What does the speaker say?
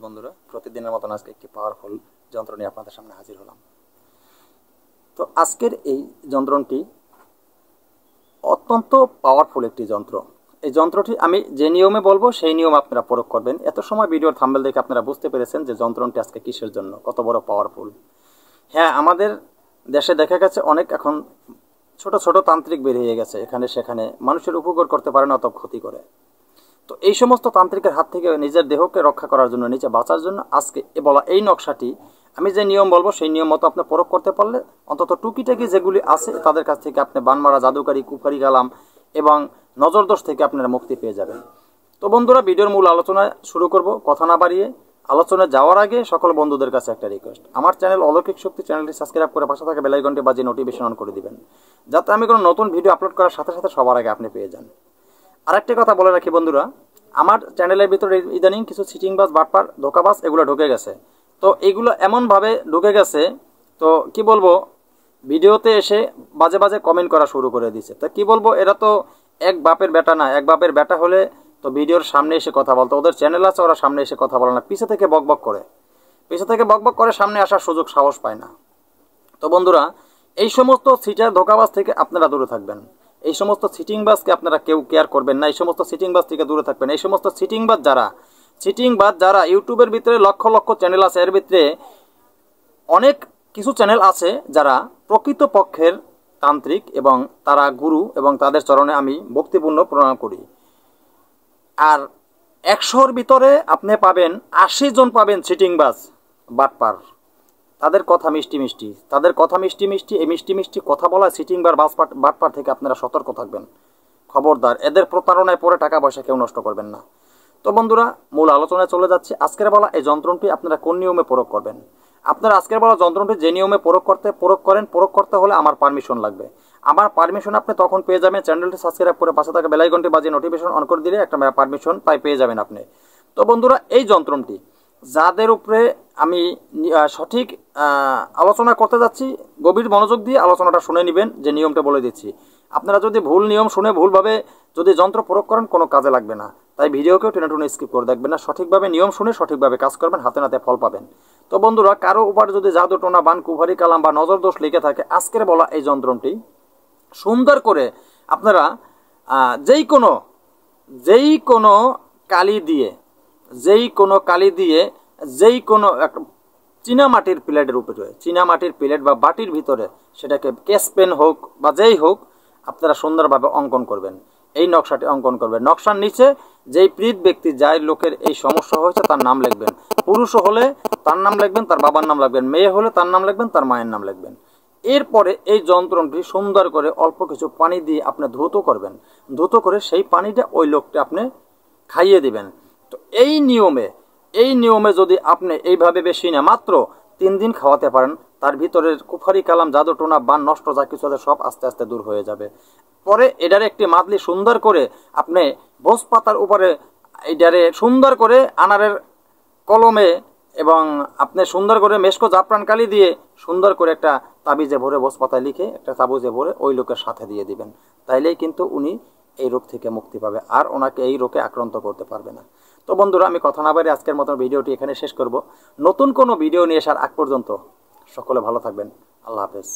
বন্ধুরা, প্রতিদিনের মতন আজকে একটি পাওয়ারফুল যন্ত্র নিয়ে আপনাদের সামনে হাজির হলাম। তো আজকের এই যন্ত্রটি অত্যন্ত পাওয়ারফুল একটি যন্ত্র। এই যন্ত্রটি আমি যে নিয়মে বলবো সেই নিয়ম আপনারা প্রয়োগ করবেন। এত সময় ভিডিওর থাম্বনেল দেখে আপনারা বুঝতে পেরেছেন যে যন্ত্রটি আজকে কিসের জন্য, কত বড় পাওয়ারফুল। হ্যাঁ, আমাদের দেশে দেখা গেছে অনেক এখন ছোট ছোট তান্ত্রিক বের হয়ে গেছে, এখানে সেখানে মানুষের উপকার করতে পারে না, অত ক্ষতি করে। তো এই সমস্ত তান্ত্রিকের হাত থেকে নিজের দেহকে রক্ষা করার জন্য, নিজে বাঁচার জন্য আজকে বলা এই নকশাটি আমি যে নিয়ম বলবো সেই নিয়ম মতো আপনি প্রয়োগ করতে পারলে অন্তত টুকিটাকি যেগুলি আছে তাদের কাছ থেকে আপনি বানমারা, জাদুকারি, কুফারি কালাম এবং নজরদোষ থেকে আপনারা মুক্তি পেয়ে যাবেন। তো বন্ধুরা, ভিডিওর মূল আলোচনা শুরু করব। কথা না বাড়িয়ে আলোচনায় যাওয়ার আগে সকল বন্ধুদের কাছে একটা রিকোয়েস্ট, আমার চ্যানেল অলৌকিক শক্তি চ্যানেলটি সাবস্ক্রাইব করে পাশে থাকা বেল আইকনটি বাজিয়ে নোটিফিকেশন অন করে দিবেন, যাতে আমি কোনো নতুন ভিডিও আপলোড করার সাথে সাথে সবার আগে আপনি পেয়ে যান। আরেকটি কথা বলে রাখি বন্ধুরা, আমার চ্যানেলের ভিতরে ইদানিং কিছু চিটিংবাজ, বাটপার, ধোকাবাজ এগুলো ঢুকে গেছে। তো এগুলো এমনভাবে ঢুকে গেছে, তো কি বলবো, ভিডিওতে এসে বাজে বাজে কমেন্ট করা শুরু করে দিছে। তো কি বলবো, এরা তো এক বাপের বেটা না। এক বাপের বেটা হলে তো ভিডিওর সামনে এসে কথা বলতো, ওদের চ্যানেল আছে, ওরা সামনে এসে কথা বলে না, পিছে থেকে বকবক করে, সামনে আসার সুযোগ সাহস পায় না। তো বন্ধুরা, এই সমস্ত সিটার ধোকাবাজ থেকে আপনারা দূরে থাকবেন। এই সমস্ত সিটিংবাজকে আপনারা কেউ কেয়ার করবেন না। এই সমস্ত সিটিংবাজ থেকে দূরে থাকবেন। এই সমস্ত সিটিংবাজ যারা ইউটিউবের ভিতরে লক্ষ লক্ষ চ্যানেল আছে, এর ভিতরে অনেক কিছু চ্যানেল আছে যারা প্রকৃতপক্ষের তান্ত্রিক এবং তারা গুরু, এবং তাদের চরণে আমি ভক্তিপূর্ণ প্রণাম করি। আর 100-র ভিতরে আপনি পাবেন 80 জন পাবেন সিটিংবাজ, বাটপার। তাদের কথা মিষ্টি মিষ্টি, এই মিষ্টি মিষ্টি কথা বলা সিটিংবার, বাটপার থেকে আপনারা সতর্ক থাকবেন। খবরদার, এদের প্রতারণায় পরে টাকা পয়সা কেউ নষ্ট করবেন না। তো বন্ধুরা, মূল আলোচনায় চলে যাচ্ছে। আজকের বলা এই যন্ত্রটি আপনারা কোন নিয়মে প্রয়োগ করবেন। আপনারা আজকের বলা যন্ত্রটি যে নিয়মে প্রয়োগ করতে হলে আমার পারমিশন লাগবে। আমার পারমিশন আপনি তখন পেয়ে যাবেন, চ্যানেলটি সাবস্ক্রাইব করে পাশে থাকা বেল আইকনটি বাজিয়ে নোটিফিকেশন অন করে দিলে একটা পারমিশন পেয়ে যাবেন আপনি। তো বন্ধুরা, এই যন্ত্রটি যাদের উপরে আমি সঠিক আলোচনা করতে যাচ্ছি, গভীর মনোযোগ দিয়ে আলোচনাটা শুনে নেবেন, যে নিয়মটা বলে দিচ্ছি। আপনারা যদি ভুল নিয়ম শুনে ভুলভাবে যদি যন্ত্র প্রয়োগ করেন, কোনো কাজে লাগবে না। তাই ভিডিওকেও টেনে টুনে স্কিপ করে দেখবেন না। সঠিকভাবে নিয়ম শুনে সঠিকভাবে কাজ করবেন, হাতে নাতে ফল পাবেন। তো বন্ধুরা, কারো উপর যদি জাদু টোনা, বান, কুফারি কালাম বা নজর দোষ লিখে থাকে, আজকের বলা এই যন্ত্রটি সুন্দর করে আপনারা যেই কোনো কালি দিয়ে যেই কোনো একটা চীনামাটির প্লেটের উপরে, চীনামাটির প্লেট বা বাটির ভিতরে, সেটাকে কেসপেন হোক বা যেই হোক, আপনারা সুন্দরভাবে অঙ্কন করবেন। এই নকশাটি অঙ্কন করবেন। নকশার নিচে যেই পীড়িত ব্যক্তি, যার লোকের এই সমস্যা হয়েছে, তার নাম লিখবেন। পুরুষ হলে তার নাম লিখবেন, তার বাবার নাম লিখবেন। মেয়ে হলে তার নাম লিখবেন, তার মায়ের নাম লিখবেন। এরপরে এই যন্ত্রটি সুন্দর করে অল্প কিছু পানি দিয়ে আপনি ধৌত করবেন। ধৌত করে সেই পানিটা ওই লোকটা আপনি খাইয়ে দিবেন। তো এই নিয়মে যদি আপনি এইভাবে বেশি না, মাত্র 3 দিন খাওয়াতে পারেন, তার ভিতরের কুফারি কালাম, জাদু টোনা, বান, নষ্ট যা কিছু আছে সব আস্তে আস্তে দূর হয়ে যাবে। পরে এটারে একটি মাদলি সুন্দর করে আপনি ভোজ পাতার উপরে এটারে সুন্দর করে আনারের কলমে, এবং আপনি সুন্দর করে মেশকো জাফরান কালি দিয়ে সুন্দর করে একটা তাবিজে ভরে, ভোজ পাতায় লিখে একটা তাবিজে ভরে ওই লোকের সাথে দিয়ে দিবেন। তাইলেই কিন্তু উনি এই রোগ থেকে মুক্তি পাবে, আর ওনাকে এই রোগে আক্রান্ত করতে পারবে না। তো বন্ধুরা, আমি কথা না বাড়িয়ে আজকের মতো ভিডিওটি এখানে শেষ করব। নতুন কোনো ভিডিও নিয়ে আসার আগ পর্যন্ত সকলে ভালো থাকবেন। আল্লাহ হাফেজ।